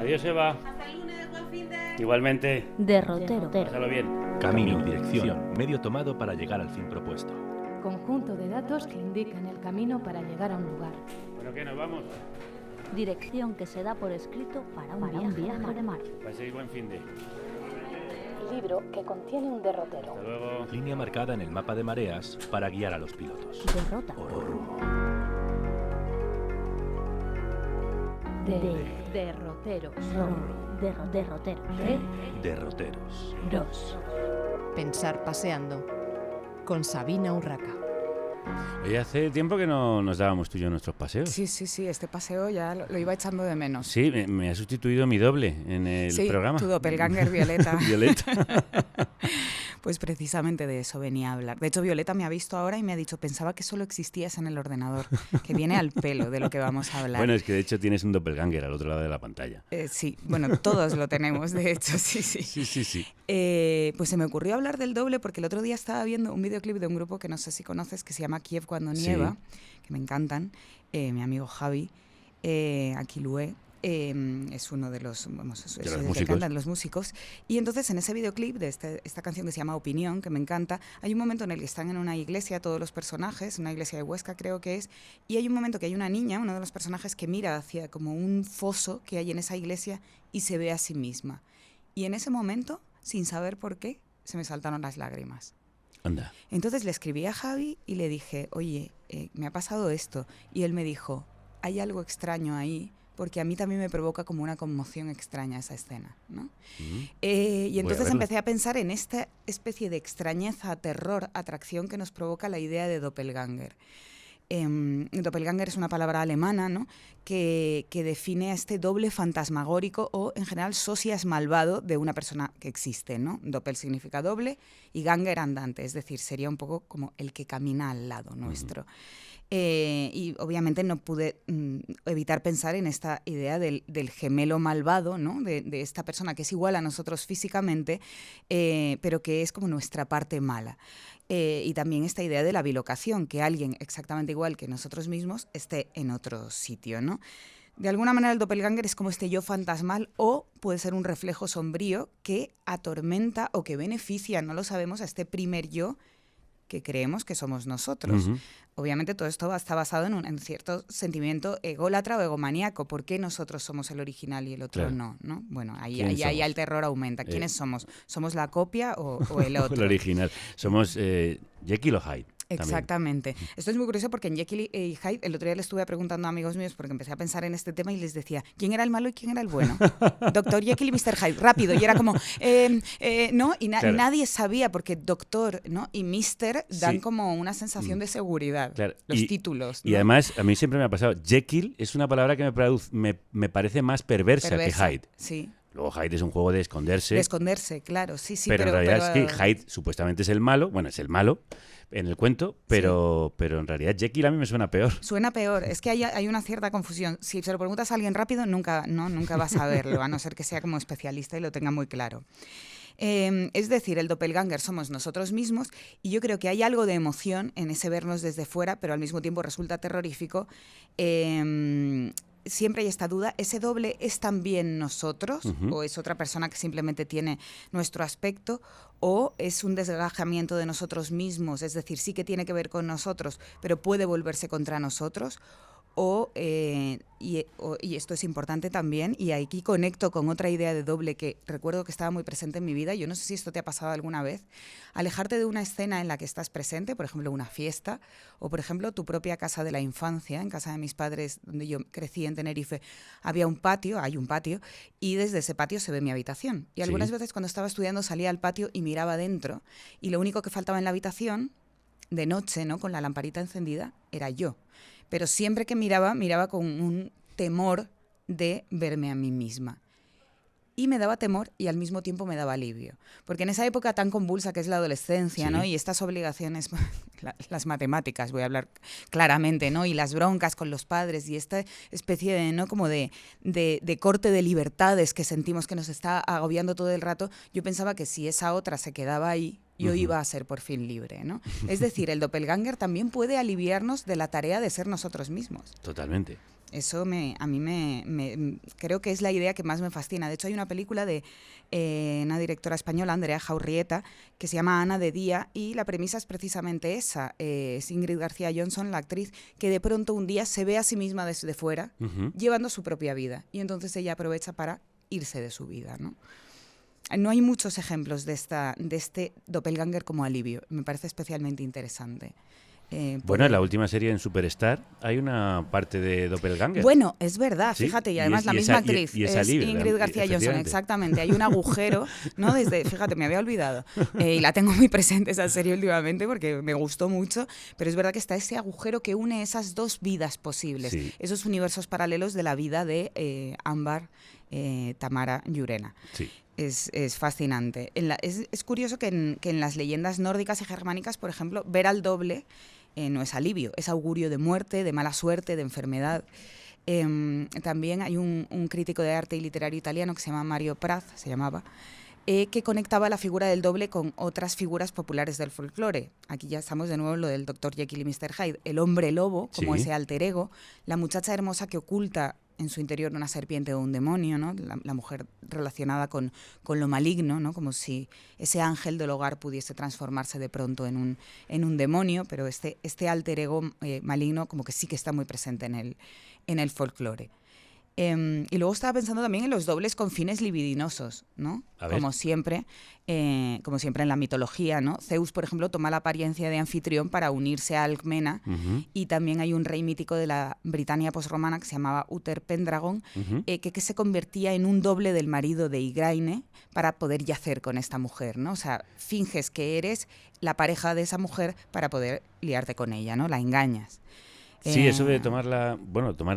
Adiós, Eva. Hasta el lunes, buen fin de... Igualmente. Derrotero. Pásalo bien. Camino, dirección, medio tomado para llegar al fin propuesto. Conjunto de datos que indican el camino para llegar a un lugar. Bueno, ¿qué? ¿Nos vamos? Dirección que se da por escrito para un viaje de mar. Paséis buen fin de. Libro que contiene un derrotero. Hasta luego. Línea marcada en el mapa de mareas para guiar a los pilotos. Derrota. O rumbo. Derroteros. Derroteros. Derroteros. Pensar paseando, con Sabina Urraca. Oye, hace tiempo que no nos dábamos tú y yo nuestros paseos. Sí, este paseo ya lo iba echando de menos. Sí, me ha sustituido mi doble en el programa. Tu doppelganger, Violeta. Violeta. Pues precisamente de eso venía a hablar. De hecho, Violeta me ha visto ahora y me ha dicho, pensaba que solo existías en el ordenador, que viene al pelo de lo que vamos a hablar. Bueno, es que de hecho tienes un doppelganger al otro lado de la pantalla. Sí, bueno, todos lo tenemos, de hecho, sí. Sí. Pues se me ocurrió hablar del doble porque el otro día estaba viendo un videoclip de un grupo que no sé si conoces, que se llama Kiev cuando nieva, que me encantan, mi amigo Javi, Aquilue. Es uno de los, los músicos. Y entonces en ese videoclip de esta canción que se llama Opinión, que me encanta, hay un momento en el que están en una iglesia todos los personajes, una iglesia de Huesca creo que es, y hay un momento que hay una niña, uno de los personajes, que mira hacia como un foso que hay en esa iglesia y se ve a sí misma. Y en ese momento, sin saber por qué, se me saltaron las lágrimas. Anda. Entonces le escribí a Javi y le dije, oye, me ha pasado esto. Y él me dijo, hay algo extraño ahí, porque a mí también me provoca como una conmoción extraña esa escena, ¿no? Y entonces empecé a pensar en esta especie de extrañeza, terror, atracción que nos provoca la idea de doppelganger. Doppelganger es una palabra alemana, ¿no? que define a este doble fantasmagórico o, en general, socias malvado de una persona que existe, ¿no? Doppel significa doble y ganger andante, es decir, sería un poco como el que camina al lado nuestro. Y obviamente no pude evitar pensar en esta idea del gemelo malvado, ¿no? de esta persona que es igual a nosotros físicamente, pero que es como nuestra parte mala. Y también esta idea de la bilocación, que alguien exactamente igual que nosotros mismos esté en otro sitio, ¿no? De alguna manera el doppelganger es como este yo fantasmal o puede ser un reflejo sombrío que atormenta o que beneficia, no lo sabemos, a este primer yo que creemos que somos nosotros. Obviamente todo esto está basado en cierto sentimiento ególatra o egomaníaco. ¿Por qué nosotros somos el original y el otro no? Bueno, ahí el terror aumenta. ¿Quiénes somos? ¿Somos la copia o el otro? El original. Somos Jekyll o Hyde. Exactamente. También. Esto es muy curioso porque en Jekyll y Hyde, el otro día le estuve preguntando a amigos míos porque empecé a pensar en este tema y les decía, ¿quién era el malo y quién era el bueno? Doctor Jekyll y Mr. Hyde, rápido. Y era como, ¿no? Y nadie sabía porque Doctor, ¿no? y Mr. dan como una sensación de seguridad. Claro. Los títulos, ¿no? Y además, a mí siempre me ha pasado, Jekyll es una palabra que me parece más perversa que Hyde. Sí. Luego Hyde es un juego de esconderse. De esconderse, claro, sí. Pero en realidad es que Hyde supuestamente es el malo, bueno, es el malo en el cuento, pero en realidad Jekyll a mí me suena peor. Suena peor, es que hay una cierta confusión. Si se lo preguntas a alguien rápido, nunca vas a verlo, a no ser que sea como especialista y lo tenga muy claro. Es decir, el doppelganger somos nosotros mismos y yo creo que hay algo de emoción en ese vernos desde fuera, pero al mismo tiempo resulta terrorífico. Siempre hay esta duda, ¿ese doble es también nosotros o es otra persona que simplemente tiene nuestro aspecto o es un desgajamiento de nosotros mismos? Es decir, sí que tiene que ver con nosotros, pero puede volverse contra nosotros. Y esto es importante también, y aquí conecto con otra idea de doble que recuerdo que estaba muy presente en mi vida. Yo no sé si esto te ha pasado alguna vez. Alejarte de una escena en la que estás presente, por ejemplo, una fiesta, o por ejemplo, tu propia casa de la infancia. En casa de mis padres, donde yo crecí en Tenerife, hay un patio, y desde ese patio se ve mi habitación. Y algunas veces cuando estaba estudiando salía al patio y miraba dentro, y lo único que faltaba en la habitación, de noche, ¿no? con la lamparita encendida, era yo. Pero siempre que miraba con un temor de verme a mí misma. Y me daba temor y al mismo tiempo me daba alivio. Porque en esa época tan convulsa que es la adolescencia, ¿no? Y estas obligaciones, las matemáticas, voy a hablar claramente, ¿no? Y las broncas con los padres y esta especie de, ¿no? como de corte de libertades que sentimos que nos está agobiando todo el rato, yo pensaba que si esa otra se quedaba ahí, yo iba a ser por fin libre, ¿no? Es decir, el doppelganger también puede aliviarnos de la tarea de ser nosotros mismos. Totalmente. Eso a mí creo que es la idea que más me fascina. De hecho, hay una película de una directora española, Andrea Jaurrieta, que se llama Ana de Día, y la premisa es precisamente esa. Es Ingrid García Johnson, la actriz, que de pronto un día se ve a sí misma desde fuera, llevando su propia vida, y entonces ella aprovecha para irse de su vida, ¿no? No hay muchos ejemplos de este doppelganger como alivio. Me parece especialmente interesante. Bueno, en la última serie en Superstar hay una parte de doppelganger. Bueno, es verdad, ¿Sí? fíjate, y además la misma actriz es Ingrid García Johnson, exactamente. Hay un agujero, ¿no? Fíjate, me había olvidado, y la tengo muy presente esa serie últimamente porque me gustó mucho, pero es verdad que está ese agujero que une esas dos vidas posibles, esos universos paralelos de la vida de Ámbar Tamara Llurena. Sí. Es fascinante. Es curioso que en las leyendas nórdicas y germánicas, por ejemplo, ver al doble no es alivio, es augurio de muerte, de mala suerte, de enfermedad. También hay un crítico de arte y literario italiano que se llama Mario Praz, que conectaba la figura del doble con otras figuras populares del folclore. Aquí ya estamos de nuevo en lo del Dr. Jekyll y Mr. Hyde. El hombre lobo, como ese alter ego, la muchacha hermosa que oculta en su interior una serpiente o un demonio, ¿no? La mujer relacionada con lo maligno, ¿no? Como si ese ángel del hogar pudiese transformarse de pronto en un demonio, pero este alter ego maligno como que sí que está muy presente en el folclore. Y luego estaba pensando también en los dobles con fines libidinosos, ¿no? Como siempre en la mitología, ¿no? Zeus, por ejemplo, toma la apariencia de anfitrión para unirse a Alcmena, y también hay un rey mítico de la Britania posromana que se llamaba Uther Pendragon, que se convertía en un doble del marido de Igraine para poder yacer con esta mujer, ¿no? O sea, finges que eres la pareja de esa mujer para poder liarte con ella, ¿no? La engañas. Sí, eso de tomar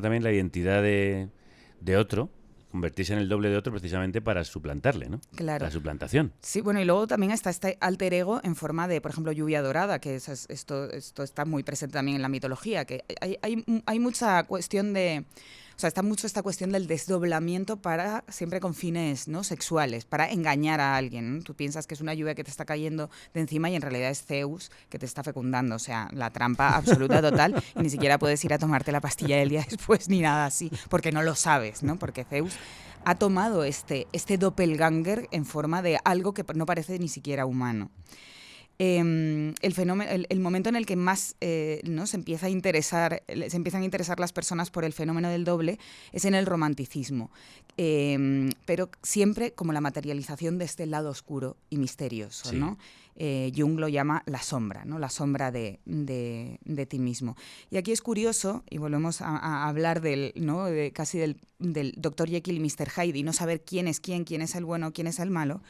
también la identidad de otro, convertirse en el doble de otro precisamente para suplantarle, ¿no? Claro. La suplantación. Sí, bueno, y luego también está este alter ego en forma de, por ejemplo, lluvia dorada, que esto está muy presente también en la mitología, que hay mucha cuestión de... O sea, está mucho esta cuestión del desdoblamiento siempre con fines, ¿no? Sexuales, para engañar a alguien, ¿no? Tú piensas que es una lluvia que te está cayendo de encima y en realidad es Zeus que te está fecundando. O sea, la trampa absoluta total, y ni siquiera puedes ir a tomarte la pastilla del día después ni nada así, porque no lo sabes, ¿no? Porque Zeus ha tomado este doppelganger en forma de algo que no parece ni siquiera humano. El momento en el que más ¿no? se empiezan a interesar las personas por el fenómeno del doble es en el romanticismo, pero siempre como la materialización de este lado oscuro y misterioso, sí. ¿no? Jung lo llama la sombra, ¿no? La sombra de ti mismo. Y aquí es curioso, y volvemos a hablar ¿no? casi del Dr. Jekyll y Mr. Hyde, y no saber quién es el bueno, quién es el malo.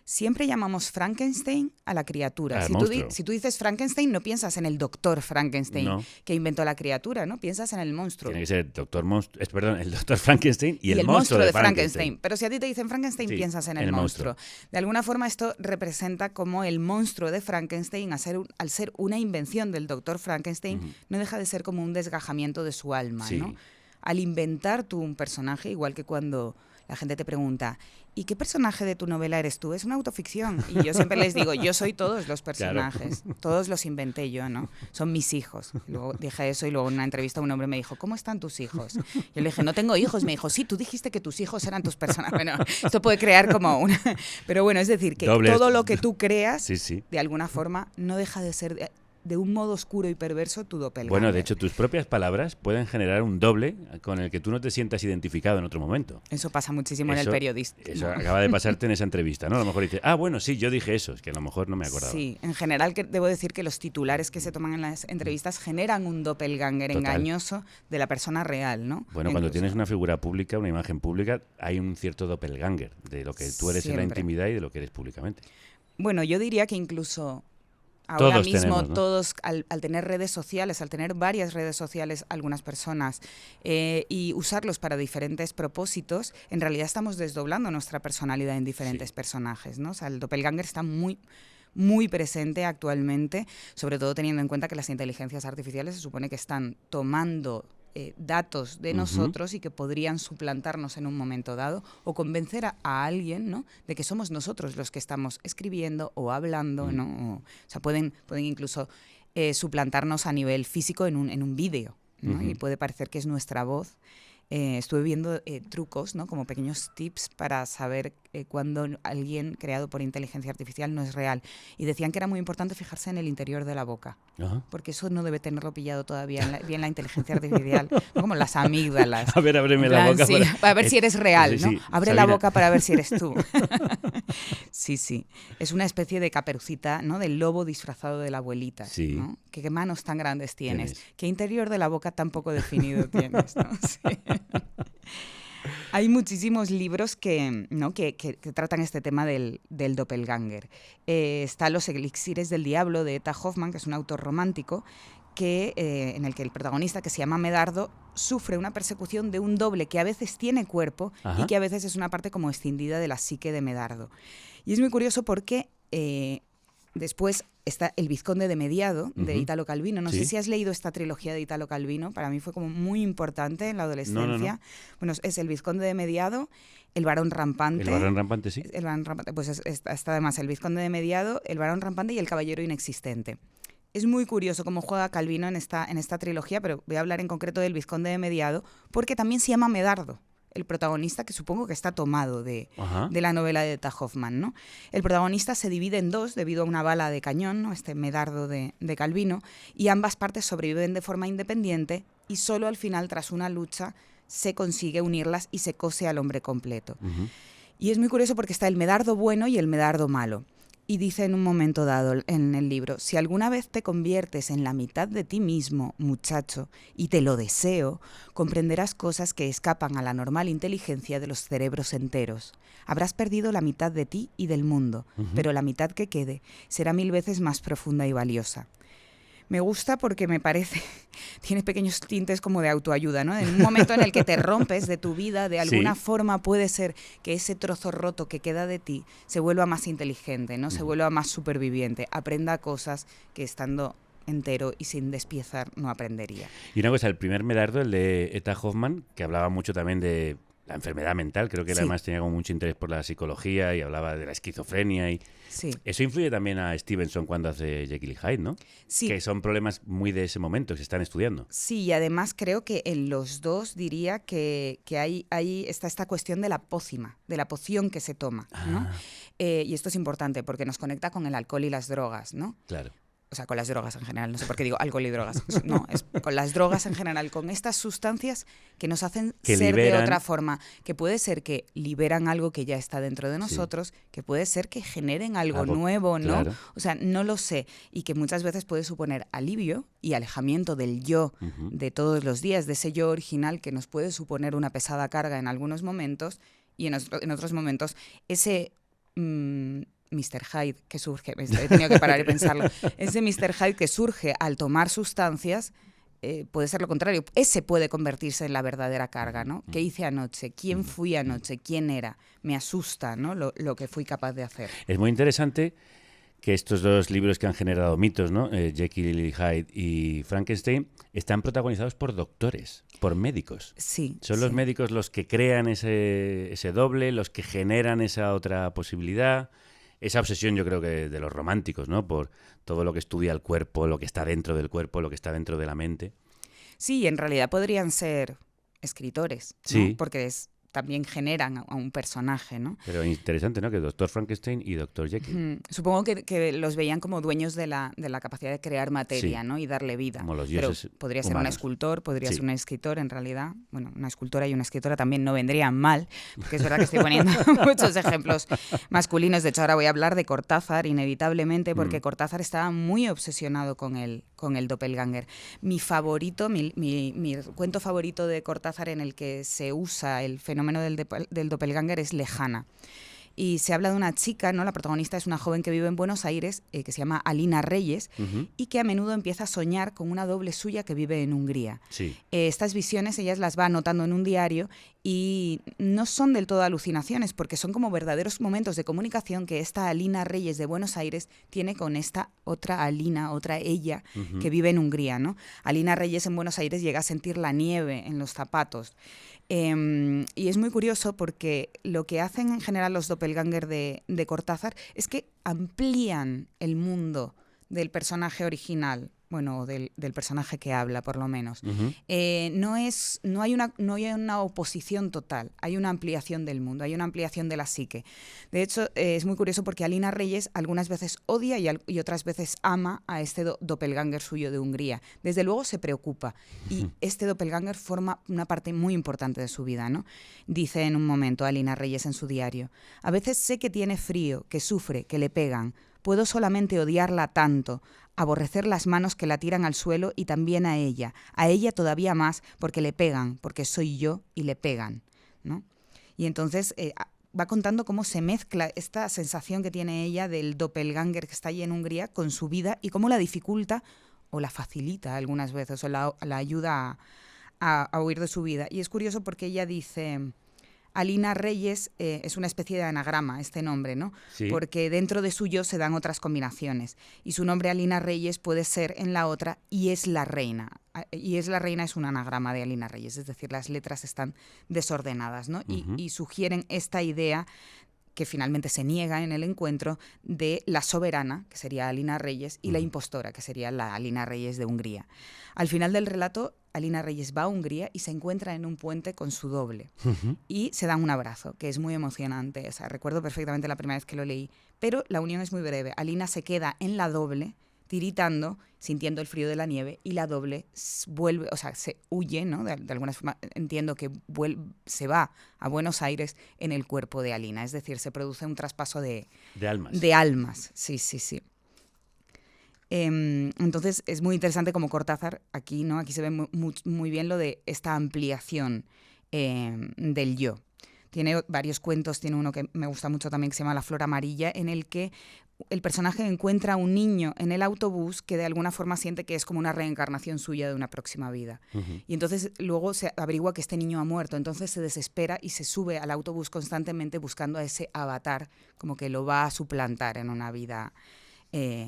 Siempre llamamos Frankenstein a la criatura. Si tú dices Frankenstein, no piensas en el doctor Frankenstein que inventó la criatura, ¿no? Piensas en el monstruo. Tiene que ser el doctor Frankenstein y el monstruo de Frankenstein. Pero si a ti te dicen Frankenstein, piensas en el monstruo. De alguna forma esto representa como el monstruo de Frankenstein, al ser una invención del doctor Frankenstein, no deja de ser como un desgajamiento de su alma, ¿no? Al inventar tú un personaje, igual que cuando la gente te pregunta, ¿y qué personaje de tu novela eres tú? Es una autoficción. Y yo siempre les digo, yo soy todos los personajes, todos los inventé yo, ¿no? Son mis hijos. Luego dije eso y luego en una entrevista un hombre me dijo, ¿cómo están tus hijos? Yo le dije, no tengo hijos. Me dijo, sí, tú dijiste que tus hijos eran tus personajes. Bueno, esto puede crear como una... Pero bueno, es decir, que todo lo que tú creas, de alguna forma, no deja de ser... de un modo oscuro y perverso tu doppelganger. Bueno, de hecho, tus propias palabras pueden generar un doble con el que tú no te sientas identificado en otro momento. Eso pasa muchísimo en el periodista. Eso acaba de pasarte en esa entrevista, ¿no? A lo mejor dices, bueno, sí, yo dije eso, es que a lo mejor no me acordaba. Sí, en general debo decir que los titulares que se toman en las entrevistas generan un doppelganger engañoso de la persona real, ¿no? Bueno, cuando tienes una figura pública, una imagen pública, hay un cierto doppelganger de lo que tú eres en la intimidad y de lo que eres públicamente. Bueno, yo diría que incluso... Ahora todos mismo tenemos, ¿no? Todos, al tener redes sociales, al tener varias redes sociales, algunas personas, y usarlos para diferentes propósitos, en realidad estamos desdoblando nuestra personalidad en diferentes personajes, ¿no? O sea, el doppelganger está muy, muy presente actualmente, sobre todo teniendo en cuenta que las inteligencias artificiales se supone que están tomando datos de nosotros y que podrían suplantarnos en un momento dado o convencer a alguien, ¿no? de que somos nosotros los que estamos escribiendo o hablando, ¿no? O sea, pueden incluso suplantarnos a nivel físico en un vídeo, ¿no? Y puede parecer que es nuestra voz. Estuve viendo trucos, ¿no? Como pequeños tips para saber cuando alguien creado por inteligencia artificial no es real. Y decían que era muy importante fijarse en el interior de la boca, porque eso no debe tenerlo pillado todavía bien la inteligencia artificial, ¿no? Como las amígdalas. A ver, ábreme la boca. Sí, para ver si eres real, ¿no? Sí, Abre Sabina. la boca para ver si eres tú. Sí. Es una especie de Caperucita, ¿no? Del lobo disfrazado de la abuelita. Sí. ¿no? ¿Qué manos tan grandes tienes? ¿Qué interior de la boca tan poco definido tienes? ¿no? Sí. Hay muchísimos libros que tratan este tema del doppelganger. Está Los elixires del diablo, de Eta Hoffmann, que es un autor romántico, en el que el protagonista, que se llama Medardo, sufre una persecución de un doble que a veces tiene cuerpo y que a veces es una parte como escindida de la psique de Medardo. Y es muy curioso porque después está El vizconde de Mediado, de Italo Calvino. No sé si has leído esta trilogía de Italo Calvino. Para mí fue como muy importante en la adolescencia. No. Bueno, es El vizconde de Mediado, El varón rampante. El varón rampante, sí. El varón rampante, pues está además El vizconde de Mediado, El varón rampante y El caballero inexistente. Es muy curioso cómo juega Calvino en esta trilogía, pero voy a hablar en concreto del vizconde de Mediado, porque también se llama Medardo, el protagonista, que supongo que está tomado de la novela de Eta Hoffmann, ¿no? El protagonista se divide en dos debido a una bala de cañón, ¿no? Este Medardo de Calvino, y ambas partes sobreviven de forma independiente y solo al final, tras una lucha, se consigue unirlas y se cose al hombre completo. Y es muy curioso porque está el Medardo bueno y el Medardo malo. Y dice en un momento dado en el libro: si alguna vez te conviertes en la mitad de ti mismo, muchacho, y te lo deseo, comprenderás cosas que escapan a la normal inteligencia de los cerebros enteros. Habrás perdido la mitad de ti y del mundo, pero la mitad que quede será 1000 veces más profunda y valiosa. Me gusta porque me parece, tiene pequeños tintes como de autoayuda, ¿no? En un momento en el que te rompes de tu vida, de alguna forma puede ser que ese trozo roto que queda de ti se vuelva más inteligente, ¿no? Se vuelva más superviviente, aprenda cosas que estando entero y sin despiezar no aprendería. Y una cosa, el primer Medardo, el de Eta Hoffmann, que hablaba mucho también de la enfermedad mental, creo que él además tenía como mucho interés por la psicología y hablaba de la esquizofrenia. Eso influye también a Stevenson cuando hace Jekyll y Hyde, ¿no? Sí. Que son problemas muy de ese momento, que se están estudiando. Sí, y además creo que en los dos diría que ahí está esta cuestión de la pócima, de la poción que se toma, ¿no? Y esto es importante porque nos conecta con el alcohol y las drogas, ¿no? Claro. O sea, con las drogas en general, no sé por qué digo alcohol y drogas. No, es con las drogas en general, con estas sustancias que nos hacen que ser liberan, de otra forma, que puede ser que liberan algo que ya está dentro de nosotros, que puede ser que generen algo nuevo, ¿no? Claro. O sea, no lo sé. Y que muchas veces puede suponer alivio y alejamiento del yo de todos los días, de ese yo original que nos puede suponer una pesada carga en algunos momentos y en otros momentos ese... Mr. Hyde que surge, he tenido que parar y pensarlo, ese Mr. Hyde que surge al tomar sustancias puede ser lo contrario, ese puede convertirse en la verdadera carga, ¿no? ¿Qué hice anoche? ¿Quién fui anoche? ¿Quién era? Me asusta, ¿no? Lo que fui capaz de hacer. Es muy interesante que estos dos libros que han generado mitos, ¿no? Jekyll y Hyde y Frankenstein, están protagonizados por doctores, por médicos. Sí. Son los médicos los que crean ese doble, los que generan esa otra posibilidad. Esa obsesión, yo creo que de los románticos, ¿no? Por todo lo que estudia el cuerpo, lo que está dentro del cuerpo, lo que está dentro de la mente. Sí, en realidad podrían ser escritores, ¿no? Sí. Porque también generan a un personaje, ¿no? Pero interesante, ¿no? Que Dr. Frankenstein y Dr. Jekyll. Supongo que los veían como dueños de la capacidad de crear materia, ¿no? Y darle vida. Como los dioses. Pero podría ser humanos. un escultor, podría ser un escritor, en realidad. Bueno, una escultora y una escritora también no vendrían mal, porque es verdad que estoy poniendo muchos ejemplos masculinos. De hecho, ahora voy a hablar de Cortázar, inevitablemente, porque Cortázar estaba muy obsesionado con el doppelganger. Mi favorito, mi cuento favorito de Cortázar en el que se usa el fenómeno del doppelganger es Lejana. Y se habla de una chica, ¿no? La protagonista es una joven que vive en Buenos Aires, que se llama Alina Reyes, y que a menudo empieza a soñar con una doble suya que vive en Hungría. Sí. Estas visiones ellas las va anotando en un diario y no son del todo alucinaciones, porque son como verdaderos momentos de comunicación que esta Alina Reyes de Buenos Aires tiene con esta otra Alina, otra ella, que vive en Hungría, ¿no? Alina Reyes en Buenos Aires llega a sentir la nieve en los zapatos. Y es muy curioso porque lo que hacen en general los doppelganger de Cortázar es que amplían el mundo del personaje original, bueno, del personaje que habla, por lo menos. No hay una oposición total, hay una ampliación del mundo, hay una ampliación de la psique. De hecho, es muy curioso porque Alina Reyes algunas veces odia y otras veces ama a este doppelganger suyo de Hungría. Desde luego se preocupa y este doppelganger forma una parte muy importante de su vida, ¿no? Dice en un momento Alina Reyes en su diario: a veces sé que tiene frío, que sufre, que le pegan. Puedo solamente odiarla tanto, aborrecer las manos que la tiran al suelo y también a ella todavía más porque le pegan, porque soy yo y le pegan, ¿no? Y entonces va contando cómo se mezcla esta sensación que tiene ella del doppelganger que está allí en Hungría con su vida y cómo la dificulta o la facilita algunas veces o la ayuda a huir de su vida. Y es curioso porque ella dice... Alina Reyes es una especie de anagrama, este nombre, ¿no? Sí. Porque dentro de su yo se dan otras combinaciones. Y su nombre Alina Reyes puede ser en la otra y es la reina. Y es la reina es un anagrama de Alina Reyes, es decir, las letras están desordenadas, ¿no? Y sugieren esta idea que finalmente se niega en el encuentro de la soberana, que sería Alina Reyes, y la impostora, que sería la Alina Reyes de Hungría. Al final del relato, Alina Reyes va a Hungría y se encuentra en un puente con su doble. Y se dan un abrazo, que es muy emocionante. O sea, recuerdo perfectamente la primera vez que lo leí. Pero la unión es muy breve. Alina se queda en la doble, tiritando, sintiendo el frío de la nieve, y la doble vuelve, o sea, se huye, ¿no? De alguna forma entiendo que se va a Buenos Aires en el cuerpo de Alina. Es decir, se produce un traspaso de almas. De almas, sí. Entonces es muy interesante como Cortázar aquí, ¿no? Aquí se ve muy bien lo de esta ampliación del yo. Tiene varios cuentos, tiene uno que me gusta mucho también que se llama La flor amarilla, en el que el personaje encuentra a un niño en el autobús que de alguna forma siente que es como una reencarnación suya de una próxima vida. Y entonces luego se averigua que este niño ha muerto, entonces se desespera y se sube al autobús constantemente buscando a ese avatar, como que lo va a suplantar en una vida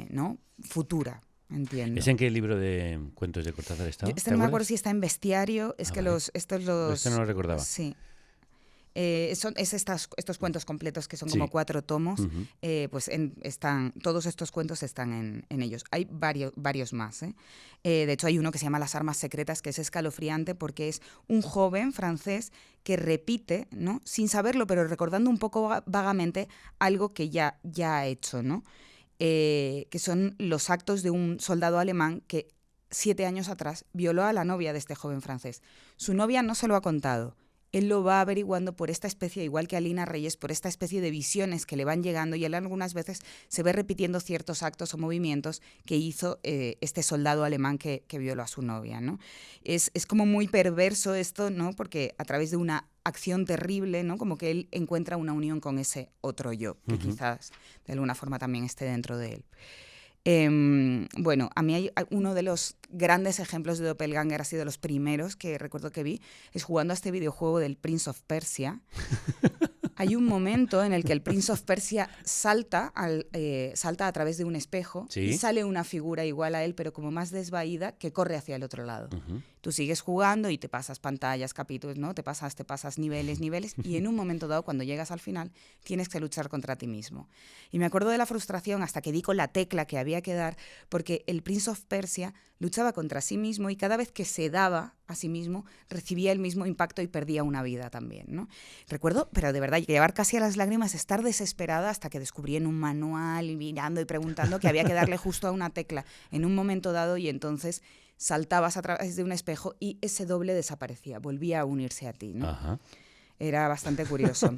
¿no? futura. Entiendo. ¿Es en qué libro de cuentos de Cortázar está? No me acuerdo si está en Bestiario. Es que vale. Este no lo recordaba. Sí. Estos cuentos completos que son como 4 tomos, pues todos estos cuentos están en ellos. Hay varios más. De hecho, hay uno que se llama Las armas secretas, que es escalofriante porque es un joven francés que repite, ¿no? Sin saberlo, pero recordando un poco vagamente algo que ya ha hecho, ¿no? Que son los actos de un soldado alemán que 7 años atrás violó a la novia de este joven francés. Su novia no se lo ha contado. Él lo va averiguando por esta especie, igual que Alina Reyes, por esta especie de visiones que le van llegando, y él algunas veces se ve repitiendo ciertos actos o movimientos que hizo este soldado alemán que violó a su novia, ¿no? Es como muy perverso esto, ¿no? Porque a través de una acción terrible, ¿no? Como que él encuentra una unión con ese otro yo, que quizás de alguna forma también esté dentro de él. Bueno, a mí hay uno de los grandes ejemplos de doppelganger, ha sido de los primeros que recuerdo que vi, es jugando a este videojuego del Prince of Persia. Hay un momento en el que el Prince of Persia salta a través de un espejo y sale una figura igual a él, pero como más desvaída, que corre hacia el otro lado. Tú sigues jugando y te pasas pantallas, capítulos, ¿no? Te pasas niveles, y en un momento dado, cuando llegas al final, tienes que luchar contra ti mismo. Y me acuerdo de la frustración hasta que di con la tecla que había que dar, porque el Prince of Persia luchaba contra sí mismo y cada vez que se daba a sí mismo recibía el mismo impacto y perdía una vida también, ¿no? Recuerdo, pero de verdad, llevar casi a las lágrimas, estar desesperada hasta que descubrí en un manual, y mirando y preguntando, que había que darle justo a una tecla en un momento dado, y entonces saltabas a través de un espejo y ese doble desaparecía, volvía a unirse a ti, ¿no? Ajá. Era bastante curioso.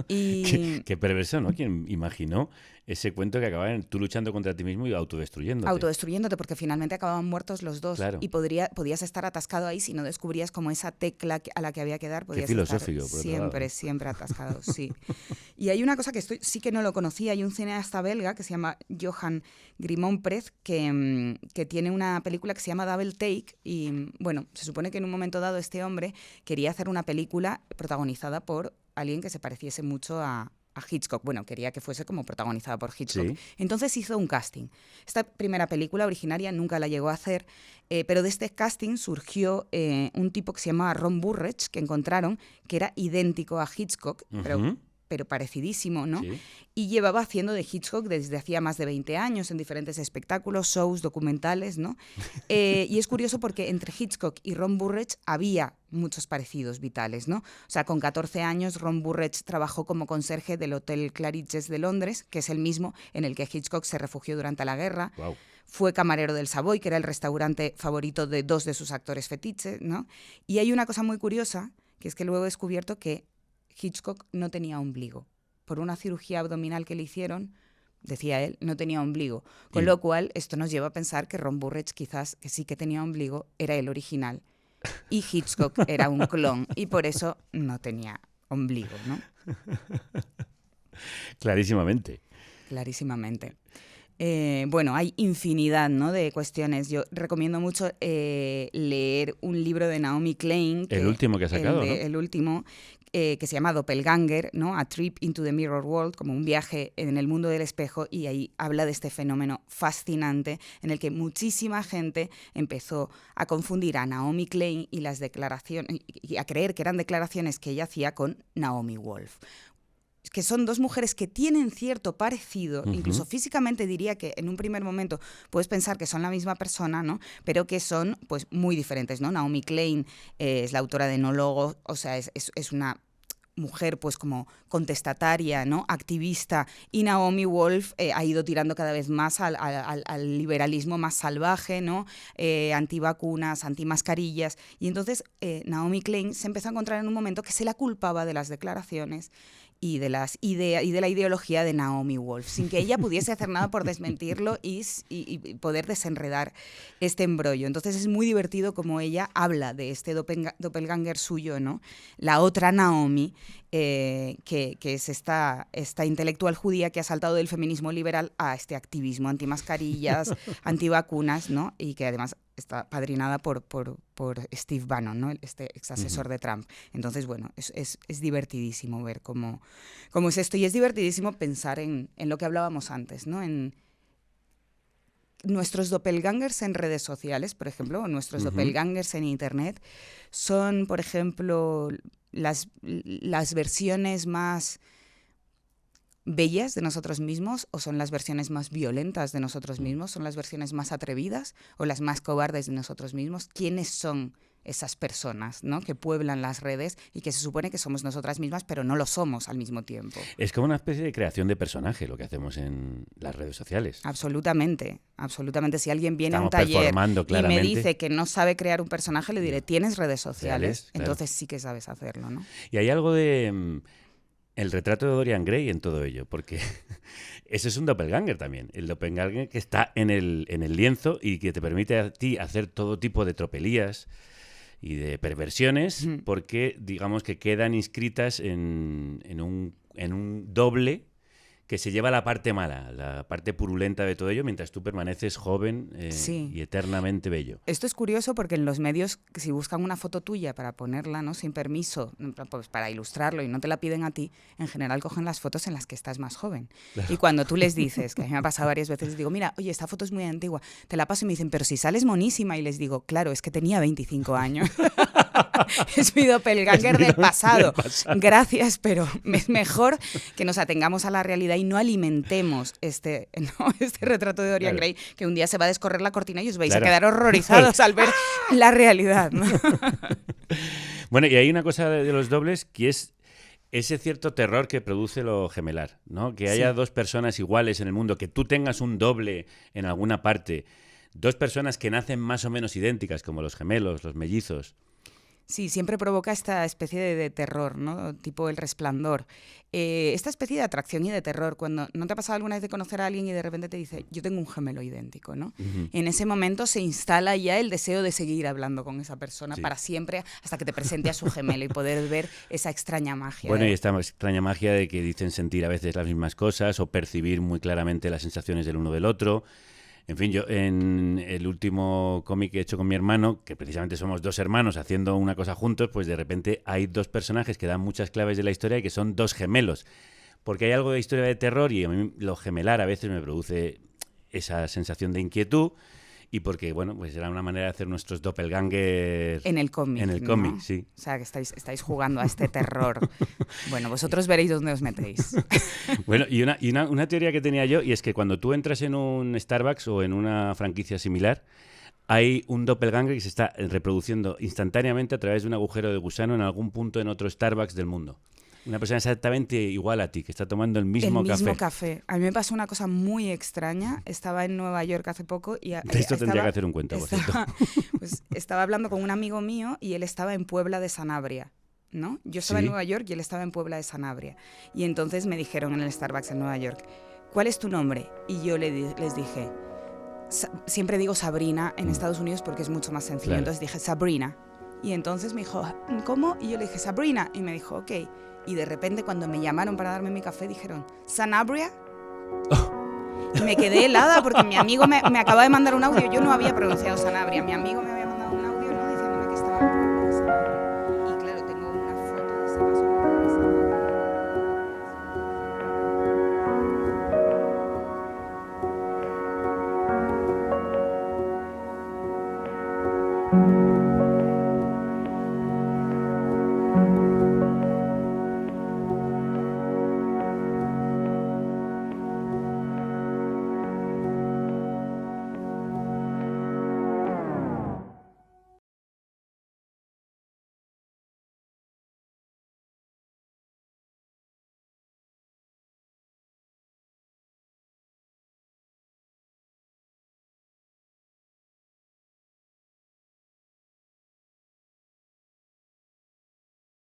Y qué perverso, ¿no? ¿Quién imaginó ese cuento que acababa tú luchando contra ti mismo y autodestruyéndote? Autodestruyéndote, porque finalmente acababan muertos los dos. Claro. Y podías estar atascado ahí si no descubrías como esa tecla a la que había que dar. Podías qué filosófico, estar siempre atascado, sí. Y hay una cosa que sí que no lo conocía. Hay un cineasta belga que se llama Johan Grimonprez que tiene una película que se llama Double Take. Y bueno, se supone que en un momento dado este hombre quería hacer una película protagonizada por alguien que se pareciese mucho a Hitchcock. Bueno, quería que fuese como protagonizada por Hitchcock. Sí. Entonces hizo un casting. Esta primera película originaria nunca la llegó a hacer, pero de este casting surgió un tipo que se llamaba Ron Burrich, que encontraron, que era idéntico a Hitchcock, pero pero parecidísimo, ¿no? Sí. Y llevaba haciendo de Hitchcock desde hacía más de 20 años en diferentes espectáculos, shows, documentales, ¿no? Y es curioso porque entre Hitchcock y Ron Burrage había muchos parecidos vitales, ¿no? O sea, con 14 años Ron Burrage trabajó como conserje del Hotel Claridge's de Londres, que es el mismo en el que Hitchcock se refugió durante la guerra. Wow. Fue camarero del Savoy, que era el restaurante favorito de 2 de sus actores fetiches, ¿no? Y hay una cosa muy curiosa, que es que luego he descubierto que Hitchcock no tenía ombligo. Por una cirugía abdominal que le hicieron, decía él, no tenía ombligo. Con lo cual, esto nos lleva a pensar que Ron Burrage quizás, que sí que tenía ombligo, era el original. Y Hitchcock era un clon. Y por eso no tenía ombligo, ¿no? Clarísimamente. Clarísimamente. Bueno, hay infinidad, ¿no?, de cuestiones. Yo recomiendo mucho leer un libro de Naomi Klein. El último que ha sacado, ¿no? El último, que se llama Doppelganger, ¿no? A Trip into the Mirror World, como un viaje en el mundo del espejo, y ahí habla de este fenómeno fascinante en el que muchísima gente empezó a confundir a Naomi Klein y las declaraciones, y a creer que eran declaraciones que ella hacía con Naomi Wolf, que son 2 mujeres que tienen cierto parecido, incluso físicamente diría que en un primer momento puedes pensar que son la misma persona, ¿no? Pero que son pues muy diferentes, ¿no? Naomi Klein es la autora de No Logo, o sea, es una mujer pues como contestataria, ¿no?, activista, y Naomi Wolf ha ido tirando cada vez más al liberalismo más salvaje, ¿no?, antivacunas, antimascarillas, y entonces Naomi Klein se empezó a encontrar en un momento que se la culpaba de las declaraciones y de las ideas y de la ideología de Naomi Wolf, sin que ella pudiese hacer nada por desmentirlo y poder desenredar este embrollo. Entonces es muy divertido como ella habla de este doppelganger suyo, ¿no? La otra Naomi, que es esta intelectual judía que ha saltado del feminismo liberal a este activismo antimascarillas, antivacunas, ¿no? Y que además está padrinada por Steve Bannon, ¿no?, este ex asesor de Trump. Entonces, bueno, es divertidísimo ver cómo es esto, y es divertidísimo pensar en lo que hablábamos antes, ¿no?, en nuestros doppelgangers en redes sociales, por ejemplo, o nuestros doppelgangers en Internet, son, por ejemplo, las versiones más bellas de nosotros mismos, o son las versiones más violentas de nosotros mismos, son las versiones más atrevidas o las más cobardes de nosotros mismos. ¿Quiénes son esas personas, ¿no?, que pueblan las redes y que se supone que somos nosotras mismas, pero no lo somos al mismo tiempo? Es como una especie de creación de personaje lo que hacemos en las redes sociales. Absolutamente, absolutamente. Si alguien viene Estamos a un taller y me claramente. dice que no sabe crear un personaje, le diré, ¿tienes redes sociales? Claro. Entonces sí que sabes hacerlo, ¿no? Y hay algo de el retrato de Dorian Gray en todo ello, porque ese es un doppelganger también. El doppelganger que está en el lienzo y que te permite a ti hacer todo tipo de tropelías y de perversiones, porque digamos que quedan inscritas en un doble que se lleva la parte mala, la parte purulenta de todo ello, mientras tú permaneces joven y eternamente bello. Esto es curioso porque en los medios, si buscan una foto tuya para ponerla, ¿no?, sin permiso, pues para ilustrarlo, y no te la piden a ti, en general cogen las fotos en las que estás más joven. Claro. Y cuando tú les dices, que a mí me ha pasado varias veces, les digo, mira, oye, esta foto es muy antigua, te la paso, y me dicen, pero si sales monísima, y les digo, claro, es que tenía 25 años. Es mi doppelganger del pasado. Gracias, pero es mejor que nos atengamos a la realidad y no alimentemos este retrato de Dorian Gray, que un día se va a descorrer la cortina y os vais a quedar horrorizados al ver la realidad, ¿no? Bueno, y hay una cosa de los dobles que es ese cierto terror que produce lo gemelar, ¿no? Que haya 2 personas iguales en el mundo, que tú tengas un doble en alguna parte, 2 personas que nacen más o menos idénticas, como los gemelos, los mellizos. Sí, siempre provoca esta especie de terror, ¿no?, tipo El Resplandor. Esta especie de atracción y de terror, cuando no te ha pasado alguna vez de conocer a alguien y de repente te dice, yo tengo un gemelo idéntico, ¿no? En ese momento se instala ya el deseo de seguir hablando con esa persona para siempre, hasta que te presente a su gemelo y poder ver esa extraña magia. Bueno, y esta extraña magia de que dicen sentir a veces las mismas cosas o percibir muy claramente las sensaciones del uno del otro. En fin, yo en el último cómic que he hecho con mi hermano, que precisamente somos 2 hermanos haciendo una cosa juntos, pues de repente hay 2 personajes que dan muchas claves de la historia y que son 2 gemelos. Porque hay algo de historia de terror y a mí lo gemelar a veces me produce esa sensación de inquietud y porque, bueno, pues era una manera de hacer nuestros doppelgangers... En el cómic. En el cómic, sí. O sea, que estáis jugando a este terror. Bueno, vosotros veréis dónde os metéis. Bueno, y una teoría que tenía yo, y es que cuando tú entras en un Starbucks o en una franquicia similar, hay un doppelganger que se está reproduciendo instantáneamente a través de un agujero de gusano en algún punto en otro Starbucks del mundo. Una persona exactamente igual a ti, que está tomando el mismo café. El mismo café. A mí me pasó una cosa muy extraña. Estaba en Nueva York hace poco y... De esto tendría que hacer un cuento, por cierto. Pues estaba hablando con un amigo mío y él estaba en Puebla de Sanabria, ¿no? Yo estaba en Nueva York y él estaba en Puebla de Sanabria. Y entonces me dijeron en el Starbucks en Nueva York, ¿cuál es tu nombre? Y yo les dije, siempre digo Sabrina en Estados Unidos porque es mucho más sencillo. Claro. Entonces dije, Sabrina. Y entonces me dijo, ¿cómo? Y yo le dije, Sabrina. Y me dijo, ok. Y de repente cuando me llamaron para darme mi café dijeron, ¿Sanabria? Oh. Y me quedé helada porque mi amigo me acaba de mandar un audio. Yo no había pronunciado Sanabria. Mi amigo me había mandado un audio, ¿no? Diciéndome que estaba...